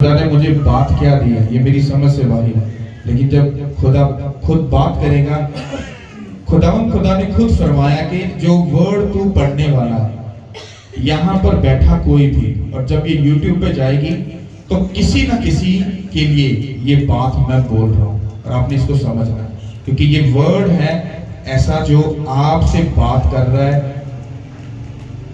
खुदा ने मुझे बात क्या दी है ये मेरी समझ से बाहर है, लेकिन जब खुदा खुद बात करेगा, खुदा ने खुद फरमाया कि जो वर्ड तू पढ़ने वाला है यहाँ पर बैठा कोई भी, और जब ये YouTube पे जाएगी तो किसी ना किसी के लिए ये बात मैं बोल रहा हूँ और आपने इसको समझना है, क्योंकि ये वर्ड है ऐसा जो आपसे बात कर रहा है,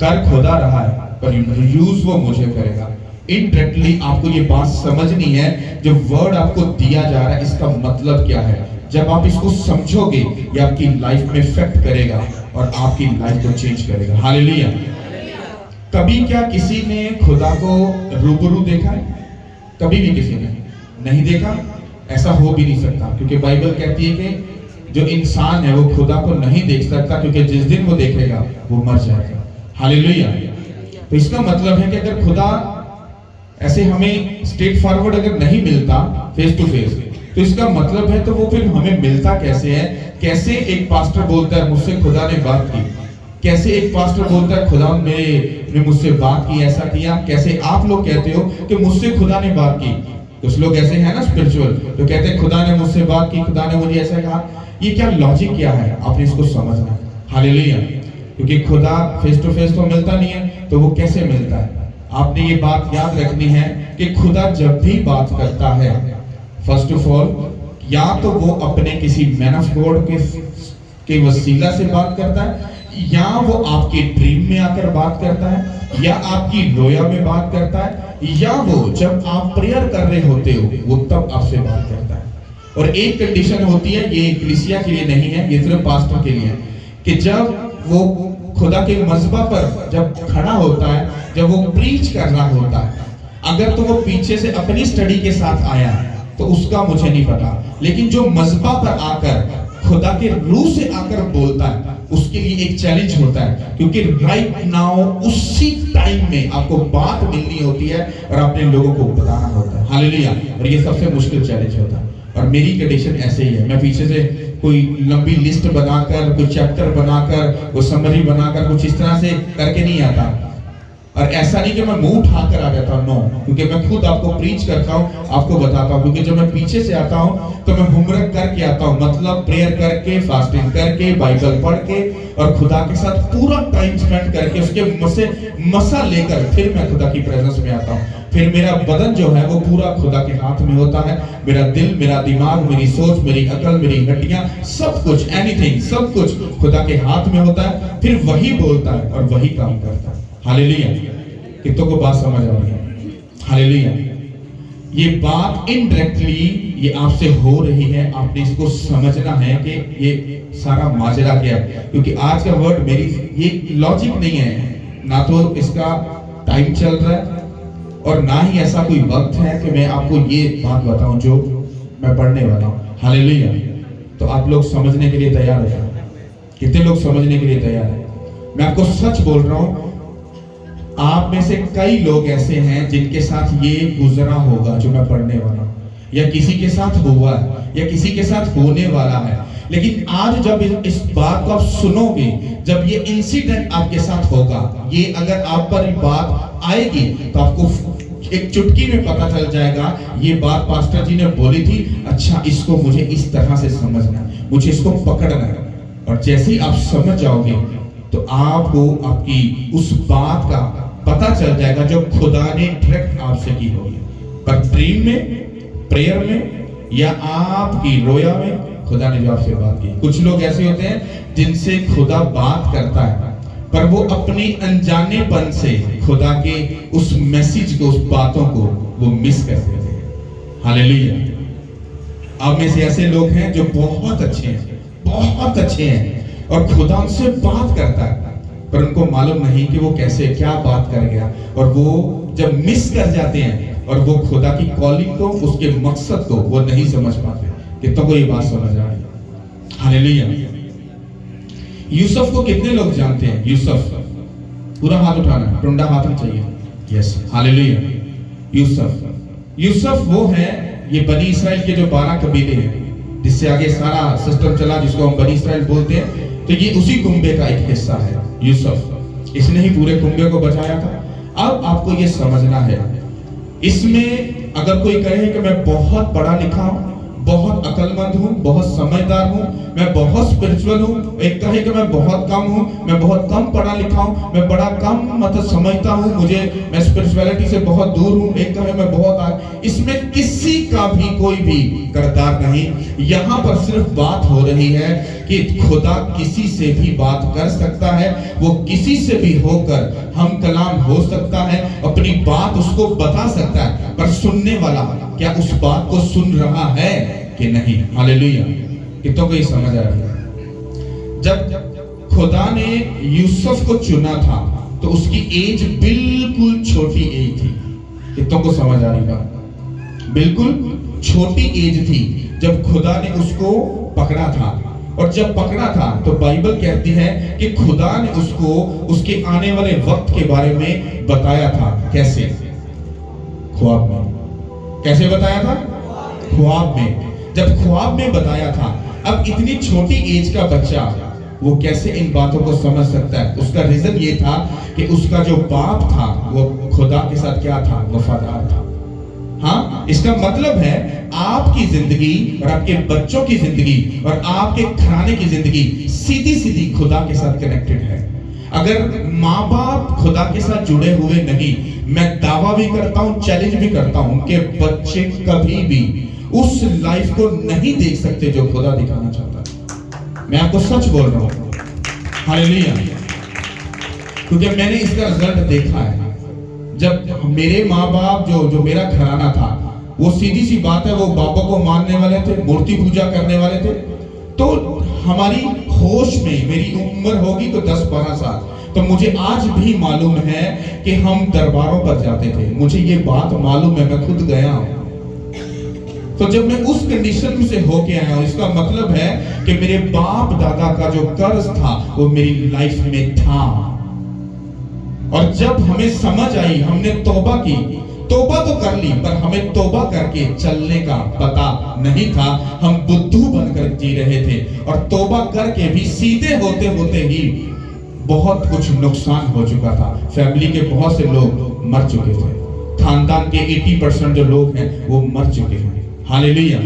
कर खुदा रहा है पर यूज वो मुझे करेगा। इनडायरेक्टली आपको ये बात समझनी है, जो वर्ड आपको दिया जा रहा है इसका मतलब क्या है। जब आप इसको समझोगे ये आपकी लाइफ में इफेक्ट करेगा और आपकी लाइफ को चेंज करेगा। हालेलुया। कभी क्या किसी ने खुदा को रूबरू देखा है? कभी भी किसी ने नहीं देखा, ऐसा हो भी नहीं सकता, क्योंकि बाइबल कहती है कि जो इंसान है वो खुदा को नहीं देख सकता, क्योंकि जिस दिन वो देखेगा वो मर जाएगा। हालेलुया। तो इसका मतलब है कि अगर खुदा ऐसे हमें स्ट्रेट फॉरवर्ड अगर नहीं मिलता फेस टू फेस, तो इसका मतलब है तो वो फिर हमें मिलता कैसे है? कैसे एक पास्टर बोलता है मुझसे खुदा ने बात की, कैसे एक पास्टर बोलता है खुदा ने मुझसे बात की, ऐसा किया, कैसे आप लोग कहते हो कि मुझसे खुदा ने बात की। कुछ लोग ऐसे हैं ना स्पिरिचुअल, तो कहते हैं खुदा ने मुझसे बात की, खुदा ने मुझे ऐसा कहा। ये क्या लॉजिक क्या है? आपने इसको समझना। हालेलुया। क्योंकि खुदा फेस टू फेस तो मिलता नहीं है, तो वो कैसे मिलता है? आपने ये बात याद रखनी है कि खुदा जब भी बात करता है, फर्स्ट ऑफ ऑल या तो वो अपने किसी मैन ऑफ गॉड के वसीला से बात करता है, या वो आपके ड्रीम में आकर बात करता है, या आपकी रोया में बात करता है, या वो जब आप प्रेयर कर रहे होते हो वो तब आपसे बात करता है। और एक कंडीशन होती है, ये इक्लेसिया के लिए नहीं है, ये सिर्फ पास्टर के लिए है, कि जब वो खुदा के मज़बा पर जब खड़ा होता है, जब वो प्रीच कर रहा होता है, अगर तो वो पीछे से अपनी स्टडी के साथ आया तो उसका मुझे नहीं पता, लेकिन जो मज़बा पर आकर खुदा के रूह से आकर बोलता है उसके लिए एक चैलेंज होता है, क्योंकि राइट नाउ उसी टाइम में आपको बात मिलनी होती है और अपने लोगों को बताना होता है। हालेलुया। और ये सबसे मुश्किल चैलेंज होता है, और मेरी कंडीशन ऐसे ही है। मैं पीछे से कोई लंबी लिस्ट बनाकर, कोई चैप्टर बनाकर, कोई समरी बनाकर कुछ इस तरह से करके नहीं आता, और ऐसा नहीं कि मैं मुंह उठाकर आ जाता हूँ, नो, क्योंकि मैं खुद आपको प्रीच करता हूँ, आपको बताता हूँ। क्योंकि जब मैं पीछे से आता हूँ तो मैं होमवर्क करके आता हूँ, मतलब प्रेयर करके, फास्टिंग करके, बाइबल पढ़ के और खुदा के साथ पूरा टाइम स्पेंड करके उसके मसा लेकर फिर मैं खुदा की प्रेजेंस में आता हूँ। फिर मेरा बदन जो है वो पूरा खुदा के हाथ में होता है, मेरा दिल, मेरा दिमाग, मेरी सोच, मेरी अकल, मेरी हड्डियां, सब कुछ, एनीथिंग, सब कुछ खुदा के हाथ में होता है। फिर वही बोलता है और वही काम करता है। हालेलुया। कितनों को बात समझ आ रही है? हालेलुया। ये बात इनडायरेक्टली ये आपसे हो रही है, आपने इसको समझना है कि ये सारा माजरा क्या है। क्योंकि आज का वर्ड मेरी ये लॉजिक नहीं है, ना तो इसका टाइम चल रहा है और ना ही ऐसा कोई वक्त है कि मैं आपको ये बात बताऊं जो मैं पढ़ने वाला हूं। हालेलुया। तो आप लोग समझने के लिए तैयार हैं? कितने लोग समझने के लिए तैयार हैं? मैं आपको सच बोल रहा हूं, आप में से कई लोग ऐसे हैं जिनके साथ ये गुजरा होगा जो मैं पढ़ने वाला हूं, या किसी के साथ हुआ है, या किसी के साथ होने वाला है। लेकिन आज जब इस बात को आप सुनोगे, जब ये इंसिडेंट आपके साथ होगा, ये अगर आप पर बात आएगी तो आपको एक चुटकी में पता चल जाएगा, ये बात पास्टर जी ने बोली थी, अच्छा इसको मुझे इस तरह से समझना है, मुझे इसको पकड़ना है। और जैसे ही आप समझ जाओगे तो आपको आपकी उस बात का पता चल जाएगा जो खुदा ने डायरेक्ट आपसे की होगी। पर ड्रीम में, प्रेयर में, या आपकी रोया में खुदा ने जो आपसे बात की। कुछ लोग ऐसे होते हैं जिनसे खुदा बात करता है, पर वो अपनी अनजानेपन से खुदा के उस मैसेज को, उस बातों को वो मिस कर देते हैं। हालेलुया। आप में से ऐसे लोग हैं जो बहुत अच्छे हैं, बहुत अच्छे हैं, और खुदा उनसे बात करता है, पर उनको मालूम नहीं कि वो कैसे क्या बात कर गया, और वो जब मिस कर जाते हैं और वो खुदा की कॉलिंग को, उसके मकसद को वो नहीं समझ पाते। कितनों को ये बात समझ आ रही है? हालेलुया। यूसुफ को कितने लोग जानते हैं? यूसुफ, पूरा हाथ उठाना है, टुंडा हाथ में चाहिए। Yes, hallelujah. यूसुफ वो है, ये बनी इस्राइल के जो 12 कबीले हैं, जिससे आगे सारा सिस्टम चला, जिसको हम बनी इस्राइल बोलते हैं, तो ये उसी कुंबे का एक हिस्सा है यूसुफ। इसने ही पूरे कुंबे को बचाया था। अब आपको ये समझना है, इसमें अगर कोई कहे कि मैं बहुत पढ़ा लिखा हूं, बहुत अक्लमंद हूं, बहुत समझदार हूं, मैं बहुत स्पिरिचुअल हूं, एक कहे कि मैं बहुत कम हूं, मैं बहुत कम पढ़ा लिखा हूं, मैं बड़ा कम मतलब समझता हूं, मैं स्पिरिचुअलिटी से बहुत दूर हूं, एक कहे मैं बहुत इसमें किसी का भी कोई भी किरदार नहीं। यहां पर सिर्फ बात हो रही है कि खुदा किसी से भी बात कर सकता है, वो किसी से भी होकर हम कलाम हो सकता है, अपनी बात उसको बता सकता है, पर सुनने वाला क्या उस बात को सुन रहा है कि नहीं। हालेलुया। कितनों को ये समझ आ रही है? जब खुदा ने यूसुफ को चुना था तो उसकी एज बिल्कुल छोटी एज थी। कितनों को समझ आ रही बात? बिल्कुल छोटी एज थी जब खुदा ने उसको पकड़ा था। और जब पकड़ा था तो बाइबल कहती है कि खुदा ने उसको उसके आने वाले वक्त के बारे में बताया था। कैसे? ख्वाब में। कैसे बताया था? ख्वाब में। जब ख्वाब में बताया था, अब इतनी छोटी एज का बच्चा वो कैसे इन बातों को समझ सकता है? उसका रीजन ये था कि उसका जो बाप था वो खुदा के साथ क्या था? वफादार था। हाँ, इसका मतलब है आपकी जिंदगी और आपके बच्चों की जिंदगी और आपके घराने की जिंदगी सीधी सीधी खुदा के साथ कनेक्टेड है। अगर माँ बाप खुदा के साथ जुड़े हुए नहीं, मैं दावा भी करता हूं, चैलेंज भी करता हूं, उनके बच्चे कभी भी उस लाइफ को नहीं देख सकते जो खुदा दिखाना चाहता है। मैं आपको सच बोल रहा हूं। हालेलुया। क्योंकि मैंने इसका रिजल्ट देखा है। जब मेरे माँ बाप जो मेरा घराना था, वो सीधी सी बात है, वो बाबा को मानने वाले थे, मूर्ति पूजा करने वाले थे। तो हमारी होश में मेरी उम्र होगी तो 10-12 साल, तो मुझे आज भी मालूम है कि हम दरबारों पर जाते थे। मुझे ये बात मालूम है, मैं खुद गया हूं। तो जब मैं उस कंडीशन में से होके आया हूं, इसका मतलब है कि मेरे बाप दादा का जो कर्ज था वो मेरी लाइफ में था। और जब हमें समझ आई, हमने तौबा की, तौबा तो कर ली, पर हमें तौबा करके चलने का पता नहीं था। हम बुद्धू बनकर जी रहे थे और तौबा करके भी सीधे होते होते ही बहुत कुछ नुकसान हो चुका था। फैमिली के बहुत से लोग मर चुके थे। खानदान के 80% जो लोग हैं वो मर चुके हैं। हालेलुया।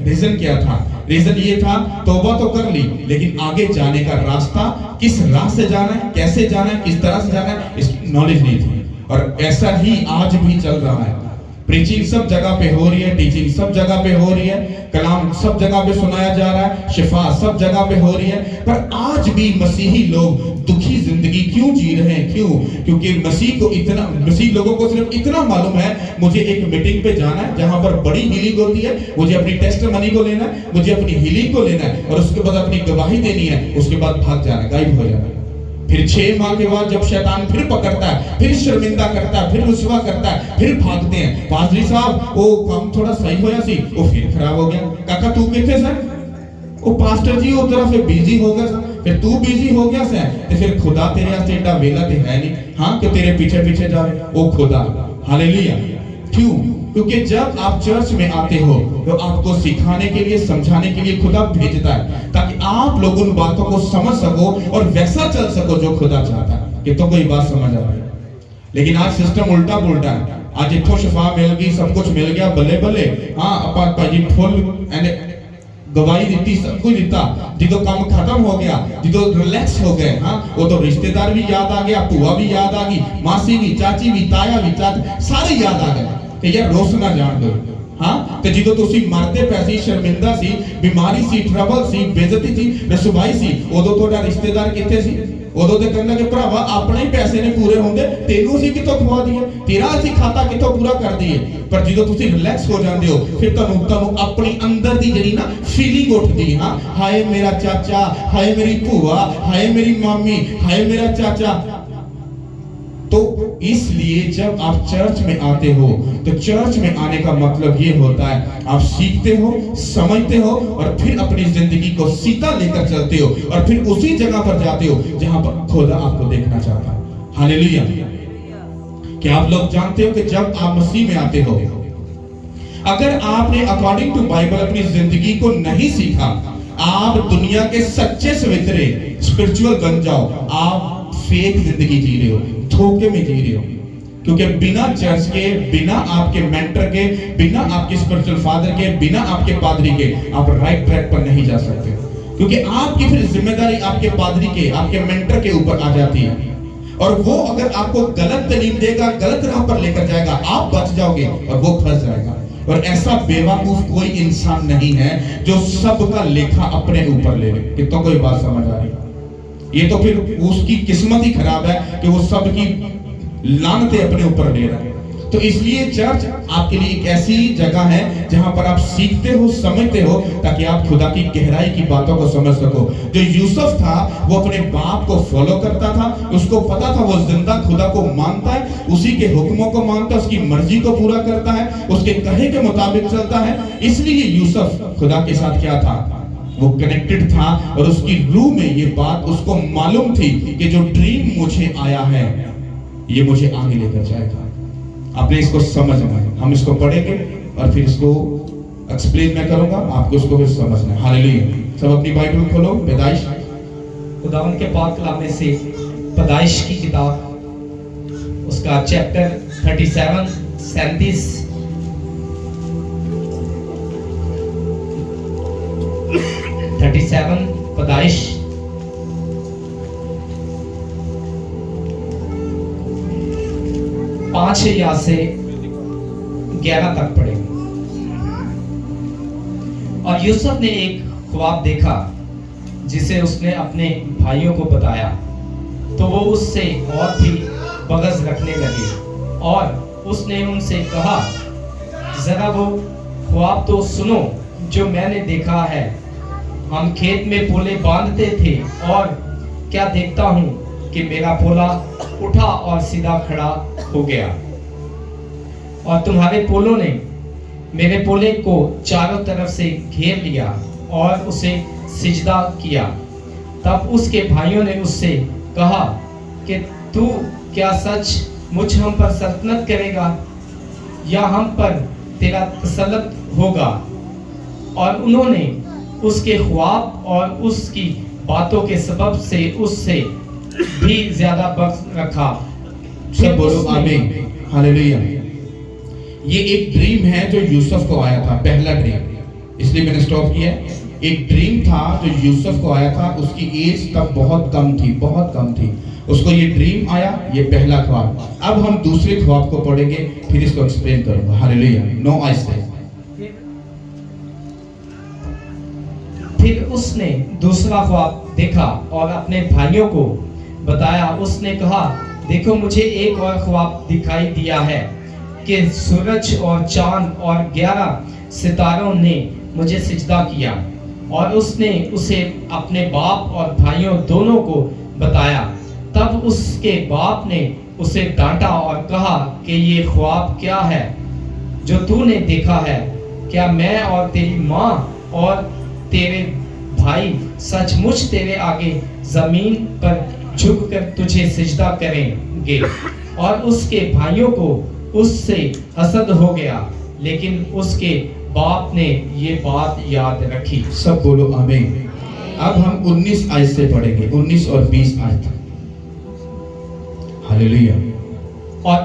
रीजन क्या था? रीजन ये था, तौबा तो कर ली, लेकिन आगे जाने का रास्ता, किस राह से जाना है, कैसे जाना है, किस तरह से जाना है, इस नॉलेज नहीं थी। और ऐसा ही आज भी चल रहा है। प्रीचिंग सब जगह पे हो रही है, टीचिंग सब जगह पे हो रही है, कलाम सब जगह पे सुनाया जा रहा है, शिफा सब जगह पे हो रही है, पर आज भी मसीही लोग दुखी जिंदगी क्यों जी रहे हैं? क्यों? क्योंकि मसीह लोगों को सिर्फ इतना मालूम है, मुझे एक मीटिंग पे जाना है जहां पर बड़ी हीलिंग होती है, मुझे अपनी टेस्टिमनी को लेना है, मुझे अपनी हीलिंग को लेना है, और उसके बाद अपनी गवाही देनी है, उसके बाद भाग जाना, गायब हो जाना है। फिर 6 माह के बाद जब शैतान फिर पकड़ता है, फिर शर्मिंदा करता है, फिर रुसवा करता है, फिर भागते हैं। पादरी साहब वो काम थोड़ा सही होया सी, वो फिर खराब हो गया। काका तू किथे सा? वो पास्टर जी उधर फिर बिजी हो गया सा, फिर तू बिजी हो गया सा, तो फिर खुदा तेरे वास्ते एडा वेला ते है नहीं, हाँ, कि तेरे पीछे पीछे जाए वो खुदा। हालेलुया। क्यों? क्योंकि जब आप चर्च में आते हो तो आपको सिखाने के लिए, समझाने के लिए खुदा भेजता है, ताकि आप लोग उन बातों को समझ सको और वैसा चल सको जो खुदा चाहता है। कि तो कोई बात समझ आ रही है? लेकिन आज सिस्टम उल्टा पुल्टा है। आज इतो शफा मिल गई, सब कुछ मिल गया, बल्ले बल्ले, हाँ अपा जी फुल गवाही दी, सब कुछ दिता, जो काम खत्म हो गया, जो रिलैक्स हो गए, हाँ, वो तो रिश्तेदार भी याद आ गया, बुआ भी याद आ गई, मासी भी, चाची भी, ताया भी, सारे याद आ गए कि यार रोस ना जान दो। हाँ, तो जो तुसी मरते पैसी, शर्मिंदा सी, बीमारी सी, ट्रबल सी, बेइज्जती सी, रसवाई सी, उदों तोड़ा रिश्तेदार किथे सी? उदों ते कहंदा कि भरावा अपने ही पैसे ने पूरे होंदे, तेनू सी कितों खवा दिए, तेरा असीं खाता कितों पूरा कर दिए। पर जो तुसी रिलैक्स हो जाते हो, फिर तुहानू अपनी अंदर दी जड़ी ना फीलिंग उठदी, हाँ, हाय मेरा चाचा, हाय मेरी भूआ, हाय मेरी मामी, हाय मेरा चाचा। तो इसलिए जब आप चर्च में आते हो तो चर्च में आने का मतलब ये होता है, आप सीखते हो, समझते हो और फिर अपनी जिंदगी को सीधा लेकर चलते हो और फिर उसी जगह पर जाते हो जहां पर खुदा आपको देखना चाहता है। हालेलुया। क्या आप लोग जानते हो कि जब आप मसीह में आते हो, अगर आपने अकॉर्डिंग टू बाइबल अपनी जिंदगी को नहीं सीखा, आप दुनिया के सच्चे सवितरे स्पिरिचुअल बन जाओ, आप फेक जिंदगी जी रहे हो, धोखे में जी रहे हो। क्योंकि बिना चर्च के, बिना आपके मेंटर के, बिना आपके स्पिरिचुअल फादर के, बिना आपके पादरी के आप राइट ट्रैक पर नहीं जा सकते। क्योंकि आपकी फिर जिम्मेदारी आपके पादरी के, आपके मेंटर के ऊपर आ जाती है, और वो अगर आपको गलत तालीम देगा, गलत राह पर लेकर जाएगा, आप बच जाओगे और वो फंस जाएगा। और ऐसा बेवकूफ कोई इंसान नहीं है जो सबका लेखा अपने ऊपर ले ले। कितनों को ये बात समझ आ रही? ये तो फिर उसकी किस्मत ही खराब है कि वो सबकी लानतें अपने ऊपर ले रहा है। तो इसलिए चर्च आपके लिए एक ऐसी जगह है जहां पर आप सीखते हो, समझते हो, ताकि आप खुदा की गहराई की बातों को समझ सको। जो यूसुफ था वो अपने बाप को फॉलो करता था, उसको पता था वो जिंदा खुदा को मानता है, उसी के हुक्मों को मानता है, उसकी मर्जी को पूरा करता है, उसके कहे के मुताबिक चलता है। इसलिए यूसुफ खुदा के साथ क्या था, वो कनेक्टेड था, और उसकी रूह में ये बात उसको मालूम थी कि जो ड्रीम मुझे आया है ये मुझे आगे लेकर जाएगा। आपने इसको समझना है, हम इसको पढ़ेंगे और फिर इसको एक्सप्लेन मैं करूंगा, आपको इसको फिर समझना है। हालेलुया। सब अपनी बाइबल खोलो, पैदाइश, खुदावंद के पाक कलाम में से पैदाइश की किताब, उसका चैप्टर 37 पैदाइश 5 या से 11 तक पढ़ेंगे। और यूसुफ ने एक ख्वाब देखा जिसे उसने अपने भाइयों को बताया, तो वो उससे और भी बगस रखने लगे, और उसने उनसे कहा, जरा वो ख्वाब तो सुनो जो मैंने देखा है। हम खेत में पोले बांधते थे, और क्या देखता हूँ कि मेरा पोला उठा और सीधा खड़ा हो गया, और तुम्हारे पोलों ने मेरे पोले को चारों तरफ से घेर लिया और उसे सिजदा किया। तब उसके भाइयों ने उससे कहा कि तू क्या सच मुझ हम पर सल्तनत करेगा, या हम पर तेरा तसल्लुत होगा? और उन्होंने उसके ख्वाब और उसकी बातों के सबब से उससे भी ज्यादा बख्श रखा। सब बोलो आमीन, हालेलुया। ये एक ड्रीम है जो यूसुफ को आया था, पहला ड्रीम, इसलिए मैंने स्टॉप किया। एक ड्रीम था जो यूसुफ को आया था, उसकी एज तब बहुत कम थी, बहुत कम थी, उसको ये ड्रीम आया, ये पहला ख्वाब। अब हम दूसरे ख्वाब को पढ़ेंगे, फिर इसको एक्सप्लेन करूंगा। हालेलुया। नो आइस्ते। फिर उसने दूसरा ख्वाब देखा और अपने भाइयों को बताया। उसने कहा, देखो मुझे एक और ख्वाब दिखाई दिया है कि सूरज और चांद और 11 सितारों ने मुझे सिजदा किया। और उसने उसे अपने बाप और भाइयों दोनों को बताया। तब उसके बाप ने उसे डांटा और कहा कि ये ख्वाब क्या है जो तूने देखा है? क्या मैं और तेरी माँ और तेरे भाई सचमुच तेरे आगे जमीन पर झुककर तुझे सिजदा करेंगे? और उसके भाइयों को उससे हसद हो गया, लेकिन उसके बाप ने ये बात याद रखी। सब बोलो आमीन। अब हम 19 आयत से पढ़ेंगे, 19 और 20 आयत। हालेलुया। और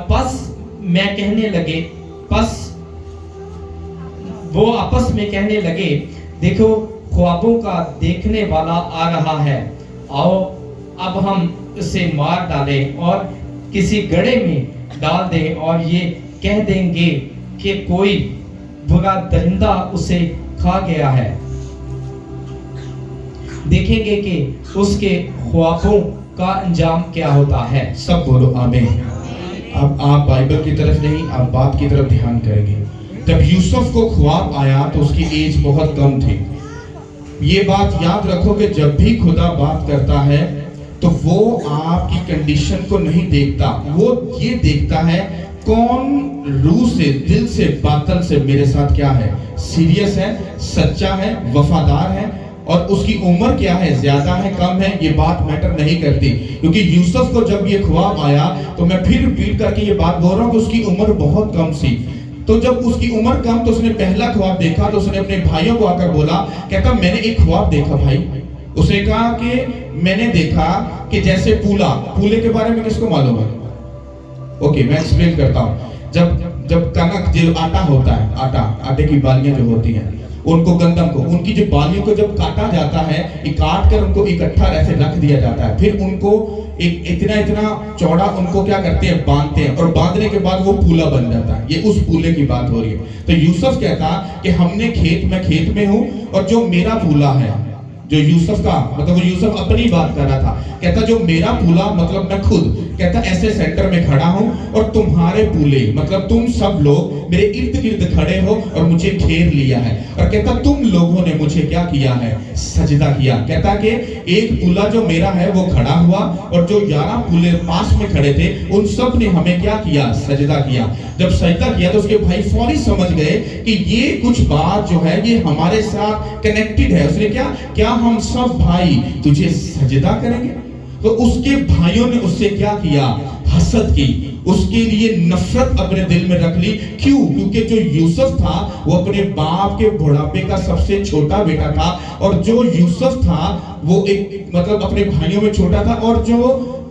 वो आपस में कहने लगे, देखो ख्वाबों का देखने वाला आ रहा है, आओ अब हम उसे मार डालें और किसी गड्ढे में डाल दें, और ये कह देंगे कि कोई बुरा दरिंदा उसे खा गया है। देखेंगे कि उसके ख्वाबों का अंजाम क्या होता है। सब बोलो आमीन। अब आप बाइबल की तरफ नहीं, आप बात की तरफ ध्यान करेंगे। जब यूसुफ को ख्वाब आया तो उसकी एज बहुत कम थी। ये बात याद रखो कि जब भी खुदा बात करता है तो वो आपकी कंडीशन को नहीं देखता, वो ये देखता है कौन रूह से, दिल से, बातन से मेरे साथ क्या है, सीरियस है, सच्चा है, वफादार है, और उसकी उम्र क्या है, ज्यादा है, कम है, ये बात मैटर नहीं करती। क्योंकि यूसुफ को जब ये ख्वाब आया तो मैं फिर रिपीट करके ये बात बोल रहा हूँ कि उसकी उम्र बहुत कम थी। तो जब उसकी उम्र कम, तो उसने पहला ख्वाब देखा तो उसने अपने भाइयों को आकर बोला, कहता मैंने एक ख्वाब देखा भाई। उसने कहा कि मैंने देखा कि जैसे पूले के बारे में किसको मालूम है? ओके, मैं एक्सप्लेन करता हूँ। जब जब कनक जो आटा होता है, आटे की बालियां जो होती हैं, उनको गंदम को, उनकी जो बालियों को जब काटा जाता है, ये काट कर उनको इकट्ठा ऐसे रख दिया जाता है। फिर उनको एक इतना चौड़ा उनको क्या करते हैं, बांधते हैं, और बांधने के बाद वो पूला बन जाता है। ये उस पूले की बात हो रही है। तो यूसुफ कहता कि हमने खेत में हूँ, और जो मेरा पूला है, जो यूसुफ का मतलब वो यूसुफ अपनी बात कर रहा था, कहता जो मेरा पूला मतलब मैं खुद, कहता ऐसे सेंटर में खड़ा हूं, और तुम्हारे पूले मतलब तुम सब लोग मेरे इर्द गिर्द खड़े हो और मुझे घेर लिया है, और कहता तुम लोगों ने मुझे क्या किया है, सजदा किया। कहता कि एक पूला जो मेरा है वो खड़ा हुआ, और जो 11 पूले पास में खड़े थे उन सब ने हमें क्या किया, सजदा किया। जब सजदा किया तो उसके भाई फौरी समझ गए कि ये कुछ बात जो है ये हमारे साथ कनेक्टेड है। उसने क्या हम सब भाई तुझे सजदा करेंगे? तो उसके भाइयों ने उससे क्या किया, हसद की, उसके लिए नफरत अपने दिल में रख ली। क्यों? क्योंकि जो यूसुफ था वो अपने बाप के बुढ़ापे का सबसे छोटा बेटा था, और जो यूसुफ था वो एक मतलब अपने भाइयों में छोटा था, और जो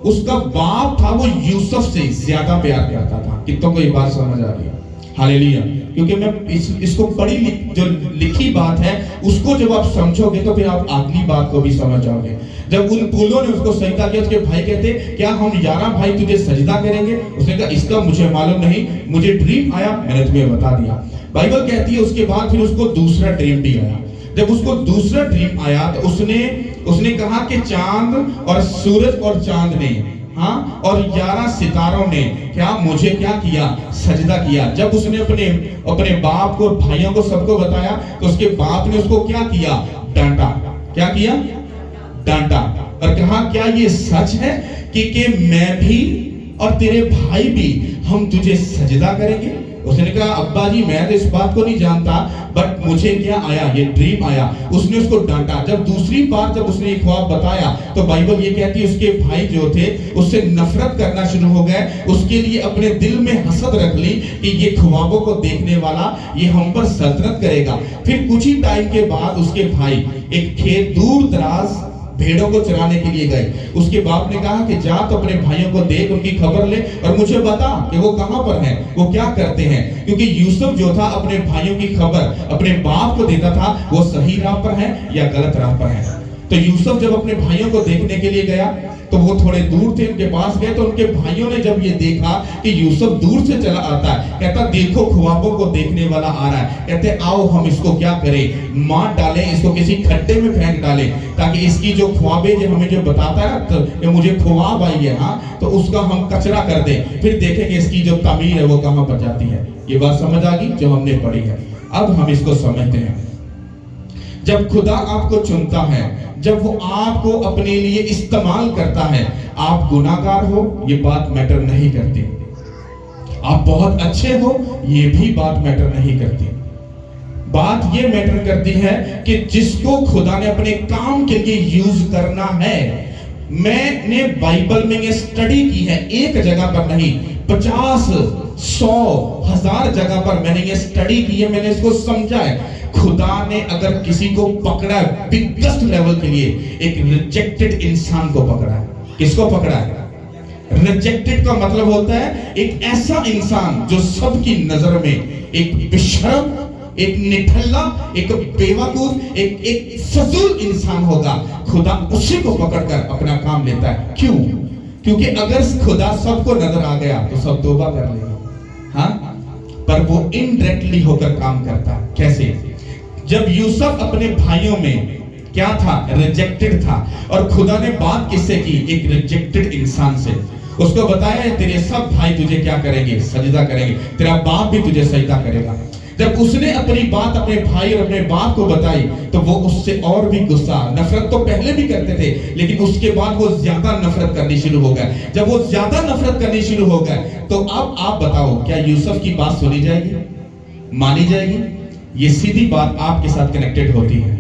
उसका बाप था वो यूसुफ से ज्यादा प्यार करता था। कितनों को ये बात समझ आ रही है? हालेलुया। क्योंकि मैं इसको बड़ी जो लिखी बात है उसको जब आप समझोगे तो फिर आप अगली बात को भी समझ जाओगे। जब उन पूलों ने उसको सजदा किया, उसके भाई कहते क्या हम 11 भाई तुझे सजदा करेंगे? उसने कहा इसका मुझे मालूम नहीं, मुझे ड्रीम आया, मैंने तुम्हें बता दिया। बाइबल कहती है उसके बाद फिर उसको दूसरा ड्रीम भी आया। जब उसको दूसरा ड्रीम आया तो उसने कहा कि चांद और सूरज और चांद ने, हाँ, और 11 सितारों ने क्या मुझे क्या किया, सजदा किया। जब उसने अपने बाप को, भाइयों को, सबको बताया तो उसके बाप ने उसको क्या किया, डांटा। क्या किया? डांटा, और कहा क्या ये सच है कि मैं भी और तेरे भाई भी हम तुझे सजदा करेंगे? उसने कहा अब्बा जी मैं तो इस बात को नहीं जानता, बट मुझे क्या आया, ये ड्रीम आया। उसने उसको डांटा। जब दूसरी बार जब उसने एक ख्वाब बताया तो बाइबल ये कहती है उसके भाई जो थे उससे नफरत करना शुरू हो गए, उसके लिए अपने दिल में हसद रख ली कि ये ख्वाबों को देखने वाला ये हम पर सल्तनत करेगा। फिर कुछ ही टाइम के बाद उसके भाई एक खेत दूर दराज भेड़ों को चराने के लिए गए। उसके बाप ने कहा कि जा तो अपने भाइयों को देख, उनकी खबर ले और मुझे बता कि वो कहां पर हैं, वो क्या करते हैं। क्योंकि यूसुफ जो था अपने भाइयों की खबर अपने बाप को देता था, वो सही राह पर है या गलत राह पर है। तो यूसुफ जब अपने भाइयों को देखने के लिए गया तो वो थोड़े दूर थे, उनके पास गए तो उनके भाइयों ने जब ये देखा कि यूसुफ दूर से चला आता है, कहता देखो ख्वाबों को देखने वाला आ रहा है, कहते आओ हम इसको क्या करें, मार डालें, इसको किसी खड्डे में फेंक डालें, ताकि इसकी जो ख्वाबें जो हमें जो बताता है ना कि मुझे ख्वाब आई है, हाँ, तो उसका हम कचरा कर दें, फिर देखेंगे इसकी जो तामीर है वो कहां पर जाती है। ये बात समझ आ गई जो हमने पढ़ी है। अब हम इसको समझते हैं। जब खुदा आपको चुनता है, जब वो आपको अपने लिए इस्तेमाल करता है, आप गुनाहगार हो ये बात मैटर नहीं करती, आप बहुत अच्छे हो ये भी बात मैटर नहीं करती। बात ये मैटर करती है कि जिसको खुदा ने अपने काम के लिए यूज करना है। मैंने बाइबल में ये स्टडी की है, एक जगह पर नहीं, 50, 100, 1000 जगह पर मैंने ये स्टडी की है, मैंने इसको समझा है। खुदा ने अगर किसी को पकड़ा है बिगेस्ट लेवल के लिए, एक रिजेक्टेड इंसान को पकड़ा है। किसको पकड़ा है? रिजेक्टेड का मतलब होता है एक ऐसा इंसान जो सबकी नजर में एक बेशर्म, एक निठल्ला, एक बेवकूफ, एक फजूल इंसान होगा। खुदा उसी को पकड़कर अपना काम लेता है। क्यों? क्योंकि अगर खुदा सबको नजर आ गया तो सब तौबा कर लेगा, हाँ, पर वो इनडायरेक्टली होकर काम करता है। कैसे? जब यूसुफ अपने भाइयों में क्या था, रिजेक्टेड था, और खुदा ने बात किससे की, एक रिजेक्टेड इंसान से। उसको बताया तेरे सब भाई तुझे क्या करेंगे, सजदा करेंगे, तेरा बाप भी तुझे सजदा करेगा। जब उसने अपनी बात अपने भाई और अपने बाप को बताई तो वो उससे और भी गुस्सा, नफरत तो पहले भी करते थे लेकिन उसके बाद वो ज्यादा नफरत करनी शुरू हो गए। जब वो ज्यादा नफरत करनी शुरू हो गए तो अब आप बताओ क्या यूसुफ की बात सुनी जाएगी, मानी जाएगी? ये सीधी बात आपके साथ कनेक्टेड होती है।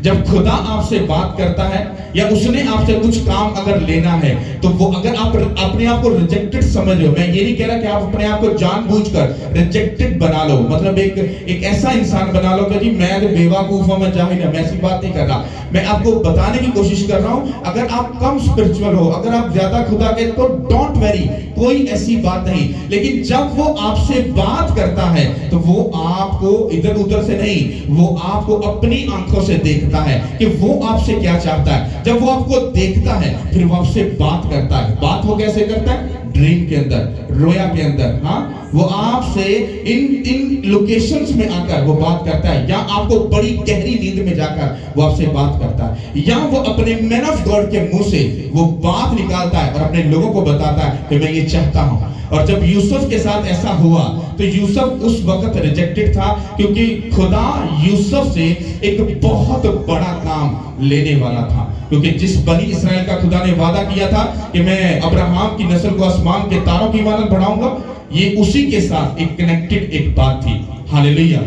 जब खुदा आपसे बात करता है या उसने आपसे कुछ काम अगर लेना है तो वो अगर आप अपने आप को रिजेक्टेड समझ लो, मैं ये नहीं कह रहा कि आप अपने आप को जानबूझकर रिजेक्टेड बना लो, मतलब एक ऐसा इंसान बना लो कि जी मैं तो बेवकूफ हूं, मैं जाहिल हूं, मैं ऐसी बात नहीं कर रहा। मैं आपको बताने की कोशिश कर रहा हूं, अगर आप कम स्पिरिचुअल हो, अगर आप ज्यादा खुदा के, तो डोंट वरी, कोई ऐसी बात नहीं। लेकिन जब वो आपसे बात करता है तो वो आपको इधर उधर से नहीं, वो आपको अपनी आंखों से देखता है कि वो आपसे क्या चाहता है। जब वो आपको देखता है फिर वो आपसे बात करता है। बात वो कैसे करता है? ड्रीम के अंदर, रोया के अंदर। हाँ, वो आपसे इन लोकेशंस में आकर वो बात करता है, या आपको बड़ी गहरी नींद में जाकर वो आपसे बात करता है, या वो अपने मैन ऑफ गॉड के मुंह से वो बात निकालता है और अपने लोगों को बताता है कि मैं ये चाहता हूं। और जब यूसुफ के साथ ऐसा हुआ तो यूसुफ उस वक्त रिजेक्टेड था, क्योंकि खुदा यूसुफ से एक बहुत बड़ा काम लेने वाला था। क्योंकि जिस बनी इस्राएल का खुदा ने वादा किया था कि मैं अब्राहम की नस्ल को आसमान के तारों की मानद बढ़ाऊंगा, ये उसी के साथ एक कनेक्टेड एक बात थी। हालेलुया।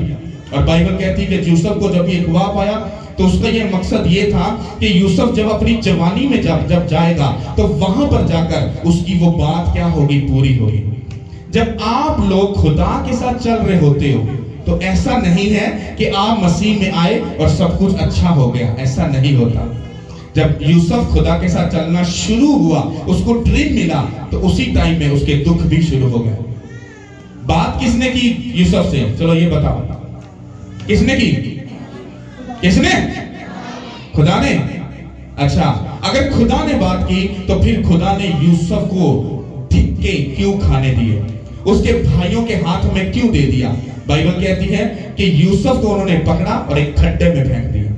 और बाइबल कहती है कि यूसुफ को जब ये ख्वाब आया तो उसका ये मकसद ये था कि यूसुफ जब अपनी जवानी में जब जाएगा तो वहां पर जाकर उसकी वो बात क्या होगी? पूरी होगी। जब आप लोग खुदा के साथ चल रहे होते हो तो ऐसा नहीं है कि आप मसीह में आए और सब कुछ अच्छा हो गया, ऐसा नहीं होता। जब यूसुफ खुदा के साथ चलना शुरू हुआ, उसको ड्रीम मिला, तो उसी टाइम में उसके दुख भी शुरू हो गए। बात किसने की यूसुफ से? चलो ये बताओ, किसने की? किसने? खुदा ने। अच्छा, अगर खुदा ने बात की तो फिर खुदा ने यूसुफ को धिक्के क्यों खाने दिए? उसके भाइयों के हाथ में क्यों दे दिया? बाइबल कहती है कि यूसुफ को उन्होंने पकड़ा और एक खड्डे में फेंक दिया।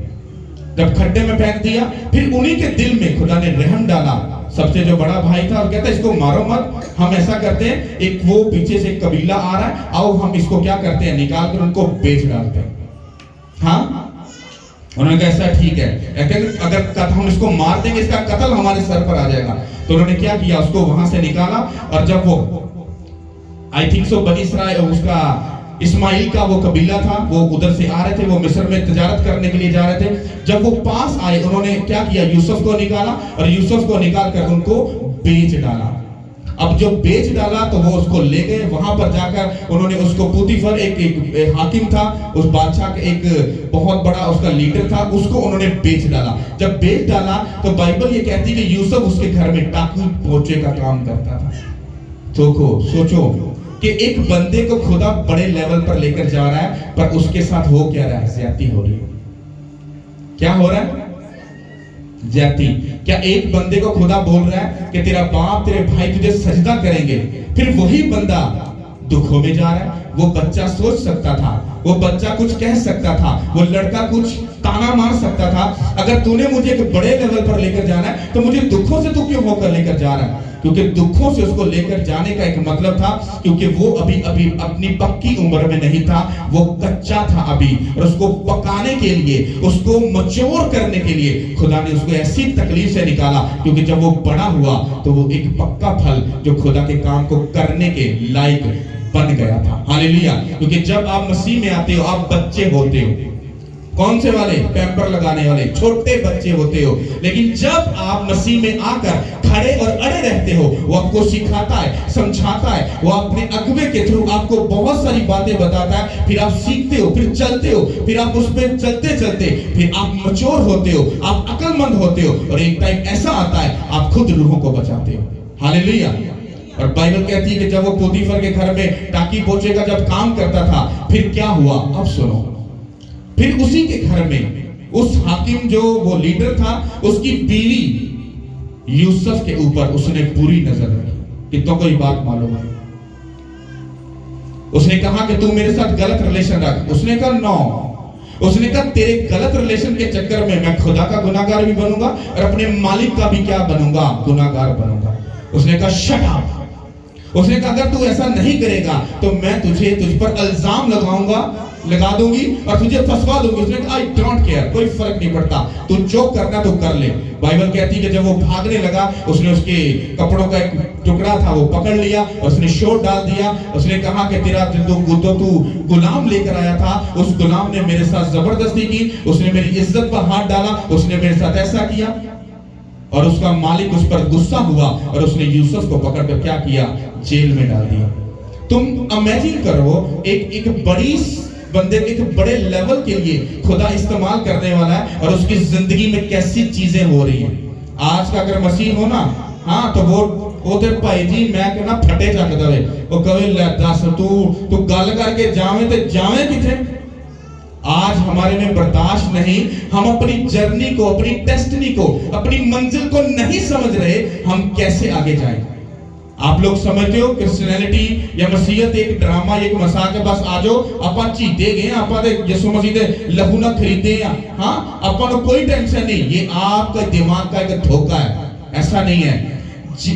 जब खड्डे में फेंक दिया फिर उन्हीं के दिल में खुदा ने रहम डाला। सबसे जो बड़ा भाई था और कहता है इसको मारो मत, हम ऐसा करते हैं, एक वो पीछे से कबीला आ रहा है, आओ हम इसको क्या करते हैं, निकाल कर उनको बेच डालते हैं। हाँ, उन्होंने कहा ऐसा ठीक है, अगर हम इसको मार देंगे इसका कत्ल हमारे सर पर आ जाएगा। तो उन्होंने क्या किया, उसको वहां से निकाला। और जब वो आई थिंक सो बनी इस्राएल, उसका इस्माइल का वो कबीला था, वो उधर से आ रहे थे, वो मिस्र में तिजारत करने के लिए जा रहे थे। जब वो पास आए उन्होंने क्या किया, यूसुफ को निकाला और यूसुफ को निकाल कर उनको बेच डाला। अब जो बेच डाला तो वो उसको ले गए, वहां पर जाकर उन्होंने उसको पुतीफर एक हाकिम था, उस बादशाह का एक बहुत बड़ा उसका लीडर था, उसको उन्होंने बेच डाला। जब बेच डाला तो बाइबल ये कहती है कि यूसुफ उसके घर में टाकू पोचे का काम करता था। तो सोचो कि एक बंदे को खुदा बड़े लेवल पर लेकर जा रहा है, पर उसके साथ हो क्या रहा है? ज्यादती हो रही है। क्या हो रहा है? ज्यादती। क्या एक बंदे को खुदा बोल रहा है कि तेरा बाप तेरे भाई तुझे सजदा करेंगे, फिर वही बंदा दुखों में जा रहा है? वो बच्चा सोच सकता था, वो बच्चा कुछ कह सकता था, वो लड़का कुछ ताना मार सकता था, अगर तूने मुझे एक बड़े लेवल पर लेकर जाना है तो मुझे दुखों से तू क्यों होकर लेकर जा रहा है? क्योंकि दुखों से उसको लेकर जाने का एक मतलब था, क्योंकि वो अभी अपनी पक्की उम्र में नहीं था, वो कच्चा था अभी, और उसको पकाने के लिए, उसको मैच्योर करने के लिए खुदा ने उसको ऐसी तकलीफ से निकाला, क्योंकि जब वो बड़ा हुआ तो वो एक पक्का फल जो खुदा के काम को करने के लायक बन गया था। हालेलुया। क्योंकि जब आप मसीह में आते हो आप बच्चे होते हो। कौन से वाले? पैम्पर लगाने वाले छोटे बच्चे होते हो। लेकिन जब आप मसीह में आकर खड़े और अड़े रहते हो, वो आपको सिखाता है, समझाता है, वो अपने अगुवे के थ्रू आपको बहुत सारी बातें बताता है, फिर आप सीखते हो, फिर चलते हो, फिर आप उस पर चलते चलते फिर आप मैच्योर होते हो, आप अक्लमंद होते हो, और एक टाइम ऐसा आता है आप खुद रूहों को बचाते हो। हालेलुया। और बाइबल कहती है कि जब वो पोतीफर के घर में टाकी पोछे का जब काम करता था, फिर क्या हुआ? अब सुनो। फिर उसी के घर में उस हाकिम जो वो लीडर था, उसकी बीवी यूसुफ के ऊपर उसने बुरी नजर रखी। कितनों को ये बात मालूम है? उसने कहा कि तू मेरे साथ गलत रिलेशन रख। उसने कहा नो। उसने कहा तेरे गलत रिलेशन के चक्कर में मैं खुदा का गुनाहगार भी बनूंगा और अपने मालिक का भी क्या बनूंगा? गुनाहगार बनूंगा। उसने कहा शट अप। उसने कहा अगर तू ऐसा नहीं करेगा तो मैं तुझ पर इल्जाम लगा दूंगी और तुझे फंसवा दूंगी। उसने कहा आई डोंट केयर, कोई फर्क नहीं पड़ता, तू जो करना तो कर ले। बाइबल कहती है कि जब वो भागने लगा उसने उसके कपड़ों का एक टुकड़ा था वो पकड़ लिया और उसने शोर डाल दिया। उसने कहा कि तेरा जो तू गुलाम लेकर आया था, उस गुलाम ने मेरे साथ जबरदस्ती की, उसने मेरी इज्जत पर हाथ डाला, उसने मेरे साथ ऐसा किया। और उसका मालिक उस पर गुस्सा हुआ और उसने यूसुफ को पकड़कर क्या किया? जेल में डाल दिया। तुम इमेजिन करो एक बड़ी बंदे एक बड़े लेवल के लिए खुदा इस्तेमाल करने वाला है और उसकी जिंदगी में कैसी चीजें हो रही हैं। आज का अगर मसीह हो ना, हाँ, तो वो ਉਹ ਤੇ ਭਾਈ ਜੀ ਮੈਂ ਕਹਿੰਦਾ ਫੱਟੇ ਚੱਕ ਦਵੇ ਉਹ ਕਹੇ ਲੈ ਦੱਸ ਤੂੰ ਗੱਲ ਕਰਕੇ ਜਾਵੇਂ ਤੇ ਜਾਵੇਂ ਕਿੱਥੇ। आज हमारे में बर्दाश्त नहीं, हम अपनी जर्नी को, अपनी डेस्टिनी को, अपनी मंजिल को नहीं समझ रहे, हम कैसे आगे जाएं। आप लोग समझते हो क्रिश्चियनिटी या मसीहत एक ड्रामा, एक मजाक है, बस आ जाओ ਆਪਾਂ जीते गए, ਆਪਾਂ ਤੇ यीशु मसीह दे लहू ना खरीदे हैं, हाँ ਆਪਾਂ को कोई टेंशन नहीं। ये आपका दिमाग का एक धोखा है, ऐसा नहीं है।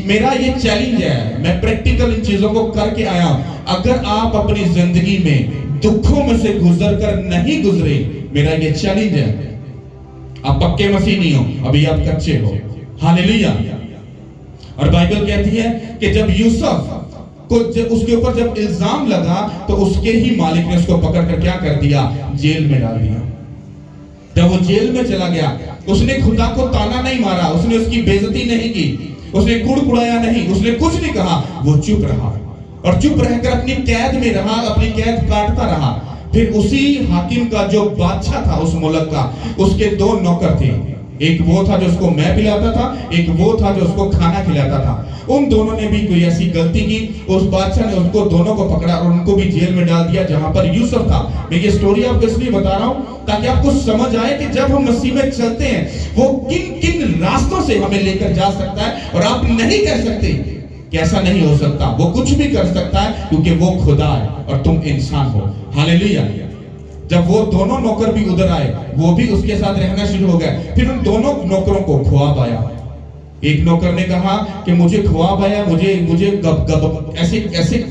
मेरा ये चैलेंज है, मैं प्रैक्टिकल इन चीजों को करके आया हूं। अगर आप अपनी जिंदगी में दुखों में से गुजर कर नहीं गुजरे, मेरा ये चैलेंज है, आप पक्के मसीह नहीं हो, अभी आप कच्चे हो। हालेलुया। और बाइबल कहती है कि जब यूसुफ को उसके ऊपर जब इल्जाम लगा तो उसके ही मालिक ने उसको पकड़कर क्या कर दिया, जेल में डाल दिया। जब वो जेल में चला गया, उसने खुदा को ताना नहीं मारा, उसने उसकी बेइज्जती नहीं की, उसने कुड़कुड़ाया नहीं, उसने कुछ नहीं कहा, वो चुप रहा और चुप रहकर अपनी कैद में रहा, अपनी कैद काटता रहा। फिर उसी हाकिम का जो बादशाह था उस मुल्क का, उसके दो नौकर थे, एक वो था जो उसको मैं पिलाता था, एक वो था जो उसको खाना खिलाता था। उन दोनों ने भी कोई ऐसी गलती की, उस बादशाह ने उसको दोनों को पकड़ा और उनको भी जेल में डाल दिया जहां पर यूसुफ था। मैं ये स्टोरी आपको इसलिए बता रहा हूं ताकि आपको समझ आए कि जब हम मसीह में चलते हैं वो किन किन रास्तों से हमें लेकर जा सकता है। और आप नहीं कह सकते कि ऐसा नहीं हो सकता, वो कुछ भी कर सकता है क्योंकि वो खुदा है और तुम इंसान हो। हालेलुया। जब वो दोनों नौकर भी उधर आए, वो भी उसके साथ रहना शुरू हो गए। फिर उन दोनों नौकरों को ख्वाब आया। एक नौकर ने कहा कि मुझे ख्वाब आया, मुझे गब गब ऐसे ऐसे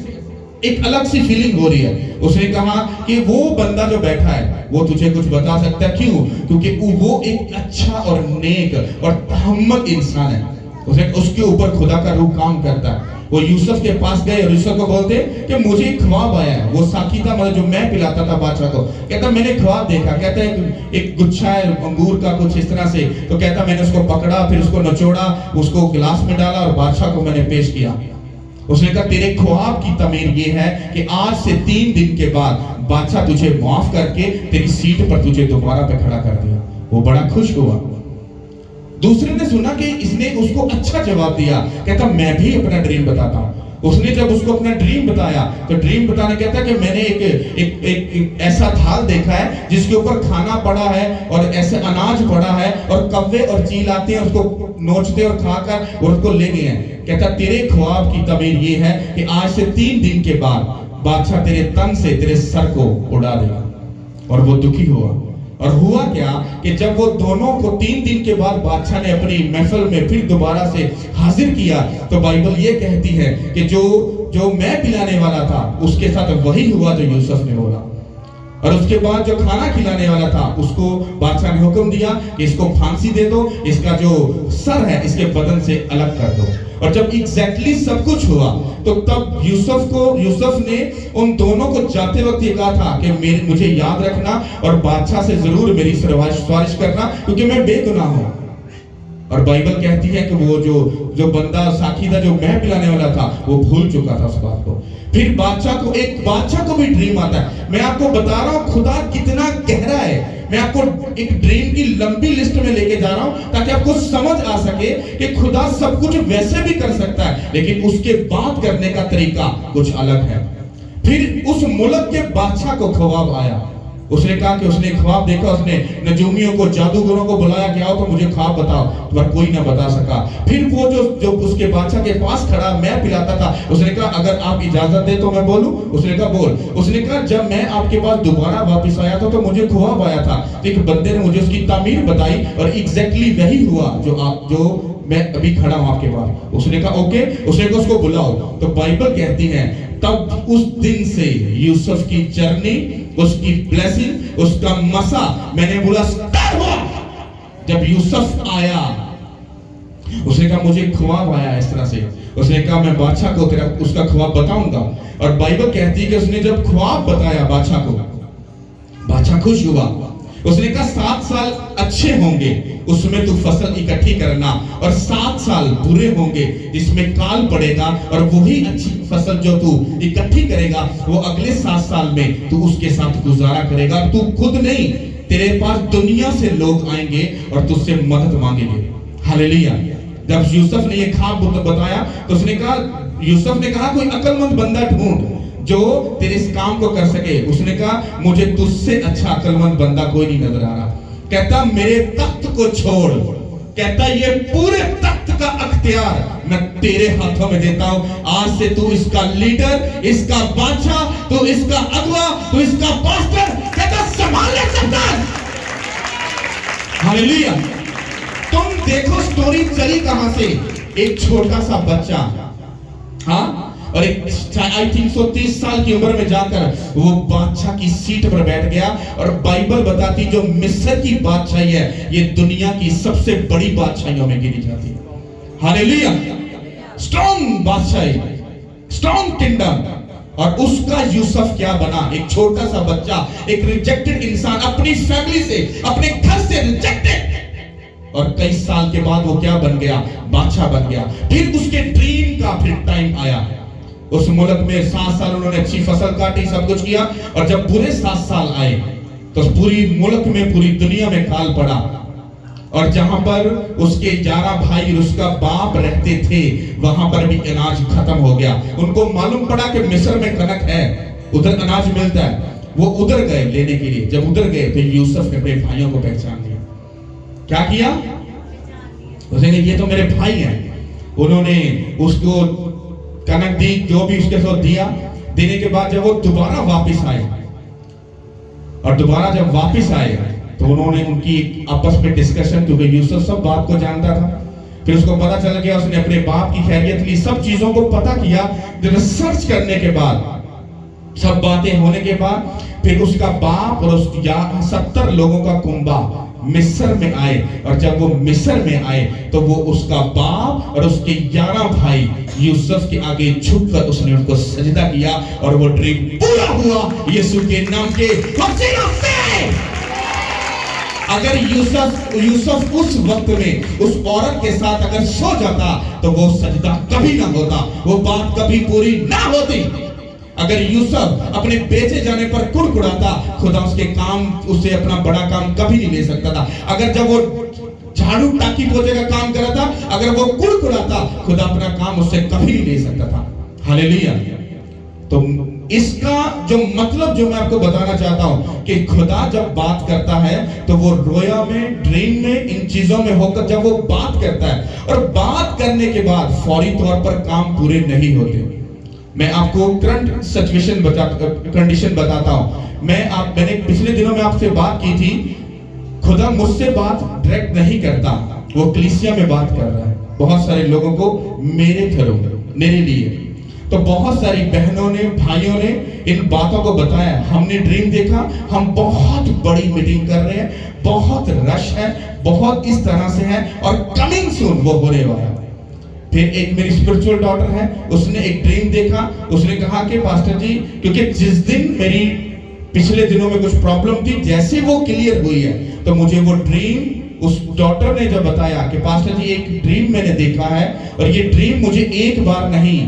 एक अलग सी फीलिंग हो रही है। उसने कहा कि वो बंदा जो बैठा है वो तुझे कुछ बता सकता है। क्यों? क्योंकि वो एक अच्छा और नेक और तहम्मुल इंसान है, उसे उसके ऊपर खुदा का रूह काम करता है। वो यूसुफ के पास गए और यूसुफ को बोलते कि मुझे एक ख्वाब आया है। वो साकी था, मतलब जो मैं पिलाता था बादशाह को, कहता मैंने ख्वाब देखा। कहता है एक गुच्छा है अंगूर का कुछ इस तरह से, तो कहता मैंने उसको पकड़ा, फिर उसको नचोड़ा, उसको गिलास में डाला और बादशाह को मैंने पेश किया। उसने कहा तेरे ख्वाब की तमीर ये है कि आज से 3 दिन के बाद बादशाह तुझे माफ करके तेरी सीट पर तुझे दोबारा पे खड़ा कर दिया। वो बड़ा खुश हुआ। दूसरे ने सुना कि इसने उसको अच्छा जवाब दिया, कहता मैं भी अपना ड्रीम बताता हूं। उसने जब उसको अपना ड्रीम बताया तो ड्रीम बताने कहता कि मैंने एक ऐसा थाल देखा है जिसके ऊपर खाना पड़ा है और ऐसे अनाज पड़ा है और कव्वे और चील आते हैं, उसको नोचते और खाकर और उसको ले गए हैं। कहता तेरे ख्वाब की तमीर ये है कि आज से 3 दिन के बाद बादशाह तेरे तन से तेरे सर को उड़ा देगा। और वो दुखी हुआ। और हुआ क्या कि जब वो दोनों को 3 दिन के बाद बादशाह ने अपनी महफिल में फिर दोबारा से हाजिर किया तो बाइबल ये कहती है कि जो मैं पिलाने वाला था उसके साथ वही हुआ जो यूसुफ ने बोला। और उसके बाद जो खाना खिलाने वाला था उसको बादशाह ने हुक्म दिया कि इसको फांसी दे दो, इसका जो सर है इसके बदन से अलग कर दो। और जब एग्जैक्टली सब कुछ हुआ तो तब यूसुफ ने उन दोनों को जाते वक्त ये कहा था कि मुझे याद रखना और बादशाह से जरूर मेरी सिफारिश करना क्योंकि मैं बेगुनाह हूं। और बाइबल कहती है कि वो जो बंदा साकी था जो मैं पिलाने वाला था वो भूल चुका था उस बात को। फिर बादशाह को भी ड्रीम आता है। मैं आपको बता रहा हूं खुदा कितना गहरा है। मैं आपको एक ड्रीम की लंबी लिस्ट में लेके जा रहा हूं ताकि आपको समझ आ सके कि खुदा सब कुछ वैसे भी कर सकता है लेकिन उसके बात करने का तरीका कुछ अलग है। फिर उस मुल्क के बादशाह को ख्वाब आया। उसने कहा कि उसने ख्वाब देखा, उसने नजूमियों को जादूगरों को बुलाया कि आओ तो मुझे ख्वाब बताओ, पर कोई ना बता सका। फिर वो जो उसके बादशाह के पास खड़ा मैं पिलाता था उसने कहा अगर आप इजाजत दे तो मैं बोलूं। उसने कहा बोल। उसने कहा जब मैं आपके पास दोबारा वापस आया था तो मुझे ख्वाब आया था, एक बंदे ने मुझे उसकी तामीर बताई और एग्जैक्टली वही हुआ जो मैं अभी खड़ा हूं आपके पास। उसने कहा ओके। उसने कहा उसको बुलाओ। तो बाइबल कहती है तब उस दिन से यूसुफ की जर्नी, उसकी ब्लेसिंग, उसका मसा मैंने बोला स्टार्ट हुआ। जब यूसुफ आया उसने कहा मुझे ख्वाब आया इस तरह से। उसने कहा मैं बादशाह को तेरा उसका ख्वाब बताऊंगा। और बाइबल कहती है कि उसने जब ख्वाब बताया बादशाह को, बादशाह खुश हुआ। उसने कहा 7 साल अच्छे होंगे उसमें तू फसल इकट्ठी करना और 7 साल बुरे होंगे जिसमें काल पड़ेगा और वही अच्छी फसल जो तू इकट्ठी करेगा वो अगले 7 साल में तू उसके साथ गुजारा करेगा। तू खुद नहीं, तेरे पास दुनिया से लोग आएंगे और तुझसे मदद मांगेंगे। हालेलुया। जब यूसुफ ने ये ख्वाब बताया तो उसने कहा, यूसुफ ने कहा कोई अक्लमंद बंदा ढूंढ जो तेरे इस काम को कर सके। उसने कहा मुझे तुझसे अच्छा अक्लमंद बंदा कोई नहीं नजर आ रहा। कहता मेरे तख्त को छोड़, कहता ये पूरे तख्त का अख्तियार मैं तेरे हाथों में देता हूं। आज से तू इसका लीडर, इसका बादशाह, तू इसका अगवा, तू इसका पास्टर, कहता संभाल ले सकता है। हालेलुया। तुम देखो स्टोरी चली कहां से, एक छोटा सा बच्चा, हाँ, और एक आई थिंक 130 साल की उम्र में जाकर वो बादशाह की सीट पर बैठ गया। और बाइबल बताती जो मिस्र की बादशाही है ये दुनिया की सबसे बड़ी बादशाहियों में गिनी जाती है। हालेलुया। स्ट्रॉन्ग बादशाही, स्ट्रॉन्ग किंगडम। और उसका यूसुफ क्या बना, एक छोटा सा बच्चा, एक रिजेक्टेड इंसान, अपनी फैमिली से, अपने घर से रिजेक्टेड, और कई साल के बाद वो क्या बन गया, बादशाह बन गया। फिर उसके ड्रीम का फिर टाइम आया। उस मुल्क में 7 साल उन्होंने अच्छी फसल काटी, सब कुछ किया, और जब पूरे 7 साल आए तो पूरी मुल्क में, पूरी दुनिया में काल पड़ा। और जहां पर उसके 11 भाई और उसका बाप रहते थे वहां पर भी अनाज खत्म हो गया। उनको मालूम पड़ा कि मिस्र में कनक है, उधर अनाज मिलता है। वो उधर गए लेने के लिए। जब उधर गए तो यूसुफ ने अपने भाइयों को पहचान लिया। क्या किया, उसने कहा ये तो मेरे भाई हैं। उन्होंने उसको कनक दी, जो भी उसके साथ दिया। देने के बाद जब वो दोबारा वापस आए, और दोबारा जब वापस आए तो उन्होंने उनकी आपस में डिस्कशन, क्योंकि यूसुफ सब बात को जानता था। फिर उसको पता चल गया, उसने अपने बाप की खैरियत ली, सब चीजों को पता किया। रिसर्च करने के बाद, सब बातें होने के बाद, फिर उसका बाप और उसकी 70 लोगों का कुंबा मिस्र में आए। और जब वो मिस्र में आए तो वो उसका बाप और उसके 11 भाई यूसुफ के आगे झुककर उसने उनको सजदा किया, और वो ड्रीम पूरा हुआ यीशु के नाम के वसीले से। अगर यूसुफ उस वक्त में उस औरत के साथ अगर सो जाता तो वो सजदा कभी ना होता, वो बात कभी पूरी ना होती। अगर यूसुफ अपने बेचे जाने पर कुड़कुड़ाता, खुदा उसके काम, उससे अपना बड़ा काम कभी नहीं ले सकता था। अगर जब वो झाड़ू टाकी पोछे का काम कर रहा था, अगर वो कुड़कुड़ाता, खुदा अपना काम उससे कभी नहीं ले सकता था। हालेलुया। तो इसका जो मतलब जो मैं आपको बताना चाहता हूं कि खुदा जब बात करता है तो वो रोया में, ड्रीम में, इन चीजों में होकर जब वो बात करता है, और बात करने के बाद फौरी तौर पर काम पूरे नहीं होते। मैं आपको करंट सिचुएशन कंडीशन बताता हूं। मैंने पिछले दिनों में आपसे बात की थी, खुदा मुझसे बात डायरेक्ट नहीं करता, वो कलीसिया में बात कर रहा है बहुत सारे लोगों को मेरे थ्रू, मेरे लिए। तो बहुत सारी बहनों ने, भाइयों ने इन बातों को बताया। हमने ड्रीम देखा, हम बहुत बड़ी मीटिंग कर रहे हैं, बहुत रश है, बहुत इस तरह से है, और कमिंग सून वो होने वाला है। फिर एक मेरी स्पिरिचुअल डॉटर है, उसने एक ड्रीम देखा। उसने कहा कि पास्टर जी, क्योंकि जिस दिन मेरी पिछले दिनों में कुछ प्रॉब्लम थी, जैसे वो क्लियर हुई है तो मुझे वो ड्रीम उस डॉटर ने जब बताया कि पास्टर जी एक ड्रीम मैंने देखा है, और ये ड्रीम मुझे एक बार नहीं,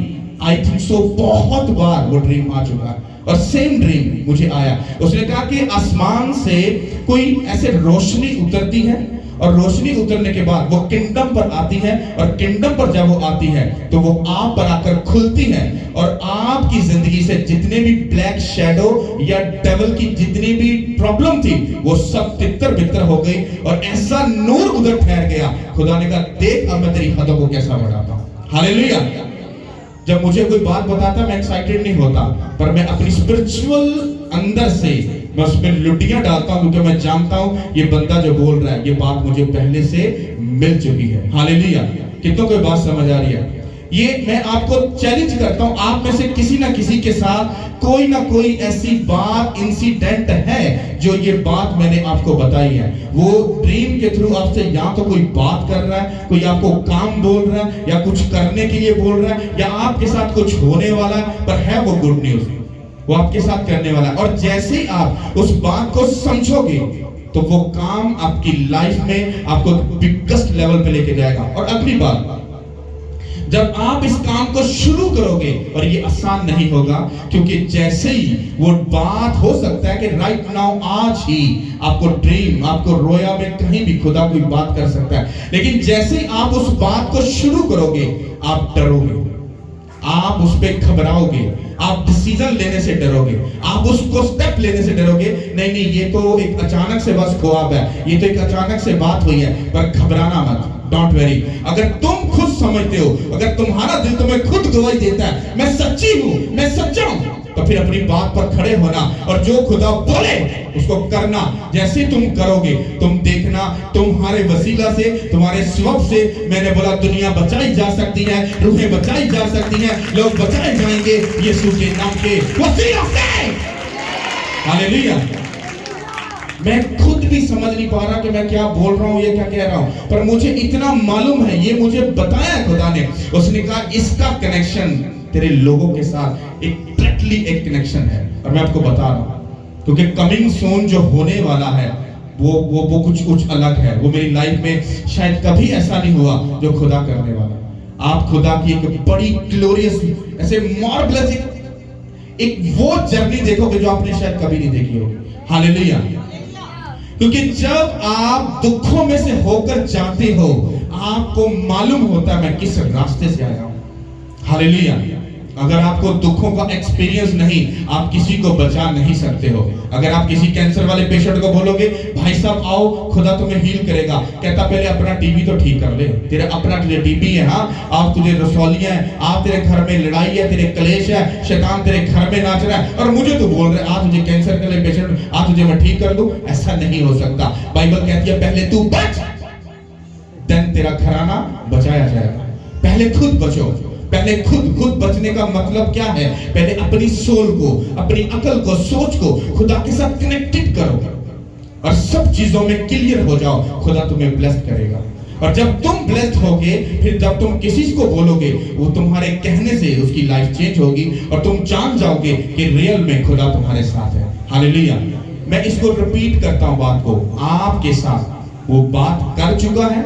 आई थिंक सो बहुत बार वो ड्रीम आ चुका है, और सेम ड्रीम मुझे आया। उसने कहा कि आसमान से कोई ऐसे रोशनी उतरती है, और रोशनी उतरने के बाद वो किंगडम पर आती है, और किंगडम पर जब वो आती है तो वो आप पर आकर खुलती है, और आपकी जिंदगी से जितने भी ब्लैक शैडो या डेविल की जितनी भी प्रॉब्लम थी वो सब तितर बितर हो गई, और ऐसा नूर उधर ठहर गया। खुदा ने कहा देख अब मैं तेरी हदों को कैसा बढ़ाता हूं। हालेलुया। जब मुझे कोई बात बताता मैं एक्साइटेड नहीं होता, पर मैं अपनी स्पिरिचुअल अंदर से मैं उसमें लुटियां डालता हूं, क्योंकि मैं जानता हूं ये बंदा जो बोल रहा है ये बात मुझे पहले से मिल चुकी है। हालेलुया। कितनों को बात समझ आ रही है? ये मैं आपको चैलेंज करता हूं, आप में से किसी ना किसी के साथ कोई ना कोई ऐसी बात, इंसिडेंट है जो ये बात मैंने आपको बताई है। वो ड्रीम के थ्रू आपसे या तो कोई बात कर रहा है, कोई आपको काम बोल रहा है, या कुछ करने के लिए बोल रहा है, या आपके साथ कुछ होने वाला है, पर है वो गुड न्यूज, वो आपके साथ करने वाला है। और जैसे ही आप उस बात को समझोगे तो वो काम आपकी लाइफ में आपको बिगेस्ट लेवल पे लेके जाएगा। और अगली बात, जब आप इस काम को शुरू करोगे, और ये आसान नहीं होगा, क्योंकि जैसे ही वो बात हो सकता है कि राइट नाउ, आज ही आपको ड्रीम, आपको रोया में कहीं भी खुदा कोई बात कर सकता है, लेकिन जैसे ही आप उस बात को शुरू करोगे, आप डरोगे, आप उस पर घबराओगे, आप डिसीजन लेने से डरोगे, आप उसको स्टेप लेने से डरोगे। नहीं नहीं, ये तो एक अचानक से बस ख्वाब है, ये तो एक अचानक से बात हुई है, पर घबराना मत, डोंट वेरी। अगर तुम खुद समझते हो, अगर तुम्हारा दिल तुम्हें खुद गवाही देता है मैं सच्ची हूं, मैं सच्चा हूं, तो फिर अपनी बात पर खड़े होना और जो खुदा बोले उसको करना। जैसे तुम करोगे, तुम देखना तुम्हारे वसीला से, तुम्हारे स्वभाव से, मैंने बोला दुनिया बचाई जा सकती है, रूहें बचाई जा सकती हैं, लोग बचाए जाएंगे यीशु के नाम के वसीला से। हालेलुया। मैं खुद भी समझ नहीं पा रहा कि मैं क्या बोल रहा हूं, ये क्या कह रहा हूं, पर मुझे इतना मालूम है, ये मुझे बताया खुदा ने। उसने कहा इसका कनेक्शन तेरे लोगों के साथ एक डायरेक्टली एक कनेक्शन है, और मैं आपको बता रहा हूं, क्योंकि कमिंग सून जो होने वाला है वो कुछ अलग है। वो मेरी लाइफ में शायद कभी ऐसा नहीं हुआ जो खुदा करने वाला। आप खुदा की एक बड़ी ग्लोरियस, ऐसे मार्वलस एक वो जर्नी देखोगे जो आपने शायद कभी नहीं देखी होगी। हालेलुया। क्योंकि जब आप दुखों में से होकर जाते हो, आपको मालूम होता है मैं किस रास्ते से आया हूं। हालेलुया। अगर आपको दुखों का एक्सपीरियंस नहीं, आप किसी को बचा नहीं सकते हो। अगर आप किसी कैंसर वाले पेशेंट को बोलोगे भाई साहब आओ खुदा तुम्हें हील करेगा, कहता पहले अपना टीबी तो ठीक कर ले, तेरा अपना तुझे टीबी है, हाँ आप तुझे रसौलियां है, आप तेरे घर में लड़ाई है, तेरे कलेश है, शैतान तेरे घर में नाच रहा है, और मुझे तो बोल रहे आ तुझे कैंसर के लिए पेशेंट, आ तुझे मैं ठीक कर दूं। ऐसा नहीं हो सकता। बाइबल कहती है पहले तू बच, देन तेरा घराना बचाया जाएगा। पहले खुद बचो। पहले खुद बचने का मतलब क्या है? पहले अपनी सोल को, अपनी अकल को, सोच को खुदा के साथ कनेक्टेड करो और सब चीजों में क्लियर हो जाओ, खुदा तुम्हें ब्लेस्ड करेगा। और जब तुम ब्लेस्ड होगे, फिर जब तुम किसी को बोलोगे, वो तुम्हारे कहने से उसकी लाइफ चेंज होगी और तुम जान जाओगे कि रियल में खुदा तुम्हारे साथ है। हालेलुया। मैं इसको रिपीट करता हूं बात को, आपके साथ वो बात कर चुका है,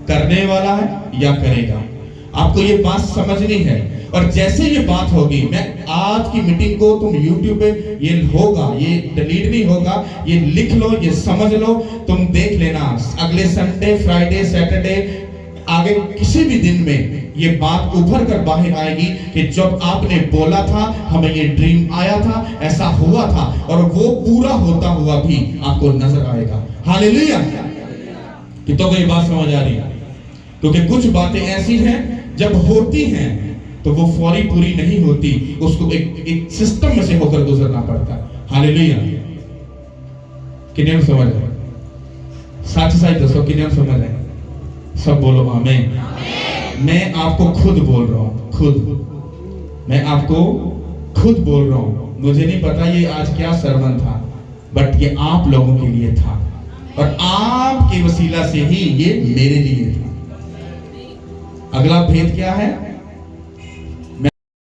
करने वाला है या करेगा। आपको ये बात समझनी है। और जैसे ये बात होगी, मैं आज की मीटिंग को तुम YouTube पे ये होगा, ये डिलीट नहीं होगा, ये लिख लो, ये समझ लो, तुम देख लेना। अगले संडे, फ्राइडे, सैटरडे, आगे किसी भी दिन में ये बात उभर कर बाहर आएगी कि जब आपने बोला था, हमें ये ड्रीम आया था, ऐसा हुआ था, और वो पूरा होता हुआ भी आपको नजर आएगा। हालेलुया। कि तो ये बात समझ आ रही है? क्योंकि कुछ बातें ऐसी हैं जब होती हैं तो वो फौरी पूरी नहीं होती, उसको एक सिस्टम में से होकर गुजरना पड़ता है। हालेलुया। किन्हें समझ है? सच सच दोस्तों, किन्हें समझ है? सब बोलो आमीन। मैं आपको खुद बोल रहा हूं, खुद मैं आपको खुद बोल रहा हूं। मुझे नहीं पता ये आज क्या सरमन था, बट ये आप लोगों के लिए था, और आपके वसीला से ही ये मेरे लिए था। अगला भेद क्या है?